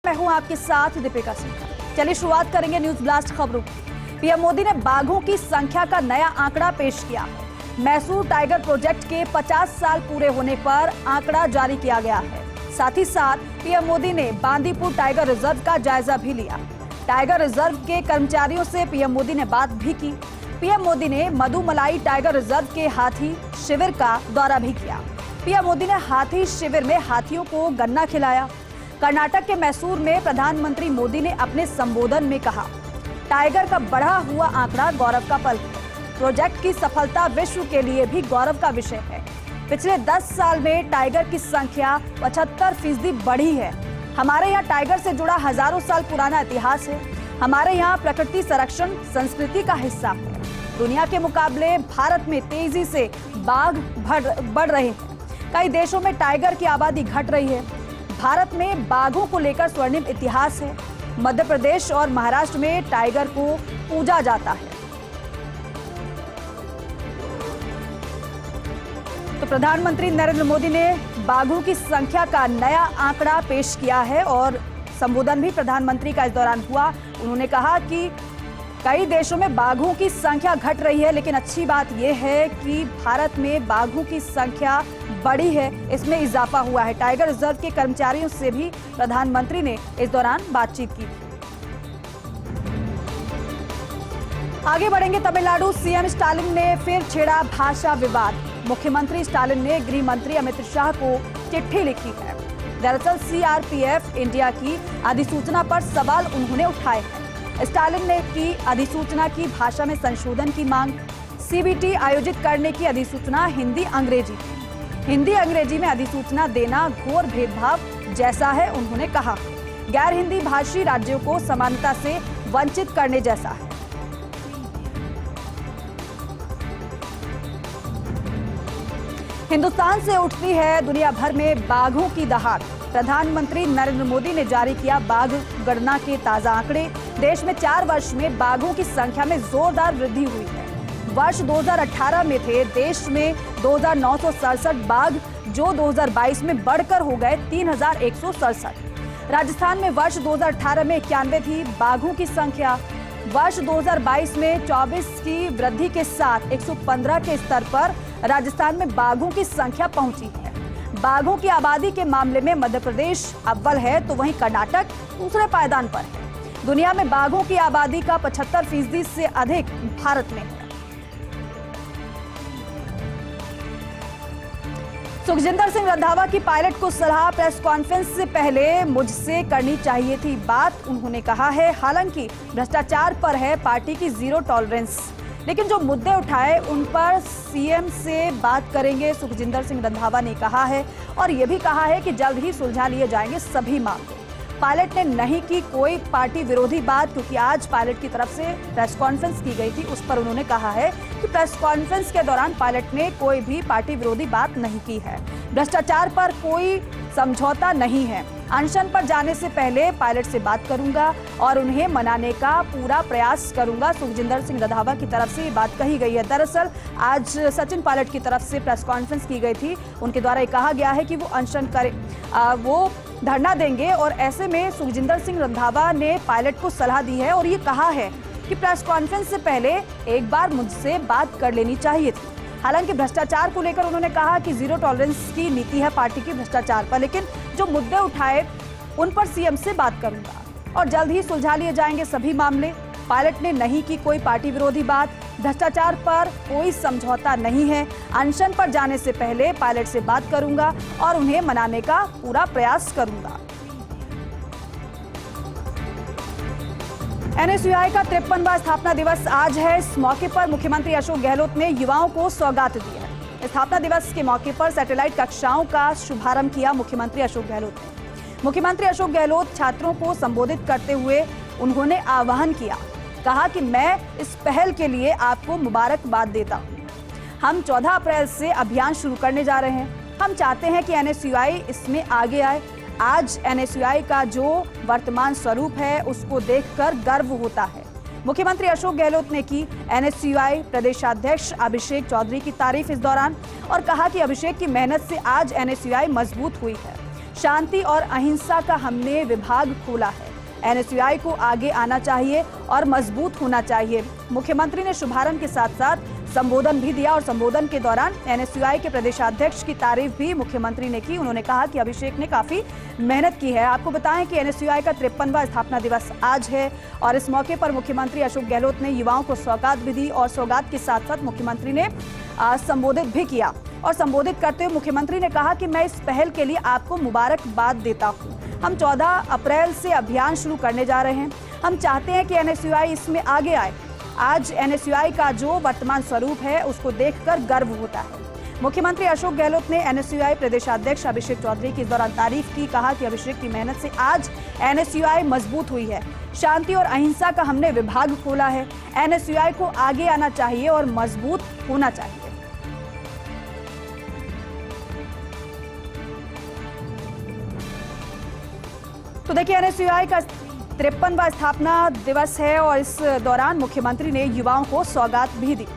मैं हूं आपके साथ दीपिका सिंह। चलिए शुरुआत करेंगे न्यूज ब्लास्ट खबरों की। पीएम मोदी ने बाघों की संख्या का नया आंकड़ा पेश किया। मैसूर टाइगर प्रोजेक्ट के 50 साल पूरे होने पर आंकड़ा जारी किया गया है। साथ ही साथ पीएम मोदी ने बांदीपुर टाइगर रिजर्व का जायजा भी लिया। टाइगर रिजर्व के कर्मचारियों से पीएम मोदी ने बात भी की। पीएम मोदी ने मधुमलाई टाइगर रिजर्व के हाथी शिविर का दौरा भी किया। पीएम मोदी ने हाथी शिविर में हाथियों को गन्ना खिलाया। कर्नाटक के मैसूर में प्रधानमंत्री मोदी ने अपने संबोधन में कहा, टाइगर का बढ़ा हुआ आंकड़ा गौरव का पल है। प्रोजेक्ट की सफलता विश्व के लिए भी गौरव का विषय है। पिछले 10 साल में टाइगर की संख्या 75% बढ़ी है। हमारे यहाँ टाइगर से जुड़ा हजारों साल पुराना इतिहास है। हमारे यहाँ प्रकृति संरक्षण संस्कृति का हिस्सा है। दुनिया के मुकाबले भारत में तेजी से बाघ बढ़ रहे हैं। कई देशों में टाइगर की आबादी घट रही है। भारत में बाघों को लेकर स्वर्णिम इतिहास है। मध्य प्रदेश और महाराष्ट्र में टाइगर को पूजा जाता है। तो प्रधानमंत्री नरेंद्र मोदी ने बाघों की संख्या का नया आंकड़ा पेश किया है और संबोधन भी प्रधानमंत्री का इस दौरान हुआ। उन्होंने कहा कि कई देशों में बाघों की संख्या घट रही है, लेकिन अच्छी बात यह है कि भारत में बाघों की संख्या बढ़ी है, इसमें इजाफा हुआ है। टाइगर रिजर्व के कर्मचारियों से भी प्रधानमंत्री ने इस दौरान बातचीत की। आगे बढ़ेंगे। तमिलनाडु सीएम स्टालिन ने फिर छेड़ा भाषा विवाद। मुख्यमंत्री स्टालिन ने गृह मंत्री अमित शाह को चिट्ठी लिखी है। दरअसल सीआरपीएफ इंडिया की अधिसूचना पर सवाल उन्होंने उठाए हैं। स्टालिन ने की अधिसूचना की भाषा में संशोधन की मांग। सीबीटी आयोजित करने की अधिसूचना हिंदी अंग्रेजी में अधिसूचना देना घोर भेदभाव जैसा है, उन्होंने कहा। गैर हिंदी भाषी राज्यों को समानता से वंचित करने जैसा है। हिंदुस्तान से उठती है दुनिया भर में बाघों की दहाड़। प्रधानमंत्री नरेंद्र मोदी ने जारी किया बाघ गणना के ताजा आंकड़े। देश में 4 वर्ष में बाघों की संख्या में जोरदार वृद्धि हुई है। वर्ष 2018 में थे देश में 2967 बाघ, जो 2022 में बढ़कर हो गए 3167। राजस्थान में वर्ष 2018 में 91 थी बाघों की संख्या। वर्ष 2022 में 24 की वृद्धि के साथ 115 के स्तर पर राजस्थान में बाघों की संख्या पहुंची है। बाघों की आबादी के मामले में मध्य प्रदेश अव्वल है, तो वहीं कर्नाटक दूसरे पायदान पर है। दुनिया में बाघों की आबादी का 75% से अधिक भारत में है। सुखजिंदर सिंह रंधावा की पायलट को सलाह। प्रेस कॉन्फ्रेंस से पहले मुझसे करनी चाहिए थी बात, उन्होंने कहा है। हालांकि भ्रष्टाचार पर है पार्टी की जीरो टॉलरेंस, लेकिन जो मुद्दे उठाए उन पर सीएम से बात करेंगे, सुखजिंदर सिंह रंधावा ने कहा है। और यह भी कहा है कि जल्द ही सुलझा लिए जाएंगे सभी मामले। पायलट ने नहीं की कोई पार्टी विरोधी बात, क्योंकि आज पायलट की तरफ से प्रेस कॉन्फ्रेंस की गई थी। उस पर उन्होंने कहा है कि प्रेस कॉन्फ्रेंस के दौरान पायलट ने कोई भी पार्टी विरोधी बात नहीं की है। भ्रष्टाचार पर कोई समझौता नहीं है। अनशन पर जाने से पहले पायलट से बात करूंगा और उन्हें मनाने का पूरा प्रयास करूंगा। सुखजिंदर सिंह रंधावा की तरफ से ये बात कही गई है। दरअसल आज सचिन पायलट की तरफ से प्रेस कॉन्फ्रेंस की गई थी। उनके द्वारा ये कहा गया है कि वो अनशन करे, वो धरना देंगे। और ऐसे में सुखजिंदर सिंह रंधावा ने पायलट को सलाह दी है और ये कहा है कि प्रेस कॉन्फ्रेंस से पहले एक बार मुझसे बात कर लेनी चाहिए थी। हालांकि भ्रष्टाचार को लेकर उन्होंने कहा कि जीरो टॉलरेंस की नीति है पार्टी की भ्रष्टाचार पर, लेकिन जो मुद्दे उठाए उन पर सीएम से बात करूंगा और जल्द ही सुलझा लिए जाएंगे सभी मामले। पायलट ने नहीं की कोई पार्टी विरोधी बात। भ्रष्टाचार पर कोई समझौता नहीं है। अनशन पर जाने से पहले पायलट से बात करूंगा और उन्हें मनाने का पूरा प्रयास करूंगा। एनएसयूआई का 53वां स्थापना दिवस आज है। इस मौके पर मुख्यमंत्री अशोक गहलोत ने युवाओं को सौगात दी है। स्थापना दिवस के मौके पर सैटेलाइट कक्षाओं का शुभारंभ किया मुख्यमंत्री अशोक गहलोत ने। मुख्यमंत्री अशोक गहलोत छात्रों को संबोधित करते हुए उन्होंने आह्वान किया, कहा कि मैं इस पहल के लिए आपको मुबारकबाद देता हूं। हम 14 अप्रैल से अभियान शुरू करने जा रहे हैं। हम चाहते हैं कि एनएसयूआई इसमें आगे आए। आज एनएसयूआई का जो वर्तमान स्वरूप है उसको देखकर गर्व होता है। मुख्यमंत्री अशोक गहलोत ने की एनएसयूआई प्रदेशाध्यक्ष अभिषेक चौधरी की तारीफ इस दौरान और कहा कि अभिषेक की मेहनत से आज एनएसयूआई मजबूत हुई है। शांति और अहिंसा का हमने विभाग खोला है। एनएसयूआई को आगे आना चाहिए और मजबूत होना चाहिए। मुख्यमंत्री ने शुभारंभ के साथ साथ संबोधन भी दिया और संबोधन के दौरान एनएसयूआई के प्रदेशाध्यक्ष की तारीफ भी मुख्यमंत्री ने की। उन्होंने कहा कि अभिषेक ने काफी मेहनत की है। आपको बताएं कि एनएसयूआई का 53वां स्थापना दिवस आज है और इस मौके पर मुख्यमंत्री अशोक गहलोत ने युवाओं को सौगात भी दी और सौगात के साथ साथ मुख्यमंत्री ने संबोधित भी किया। और संबोधित करते हुए मुख्यमंत्री ने कहा कि मैं इस पहल के लिए आपको मुबारकबाद देता हूं। हम 14 अप्रैल से अभियान शुरू करने जा रहे हैं। हम चाहते हैं कि एनएसयूआई इसमें आगे आए। आज एनएसयूआई का जो वर्तमान स्वरूप है उसको देखकर गर्व होता है। मुख्यमंत्री अशोक गहलोत ने एनएसयूआई प्रदेशाध्यक्ष अभिषेक चौधरी की इस दौरान तारीफ की। कहा कि अभिषेक की मेहनत से आज एनएसयूआई मजबूत हुई है। शांति और अहिंसा का हमने विभाग खोला है। एनएसयूआई को आगे आना चाहिए और मजबूत होना चाहिए। तो देखिए, एनएसयूआई का 53वां स्थापना दिवस है और इस दौरान मुख्यमंत्री ने युवाओं को सौगात भी दी।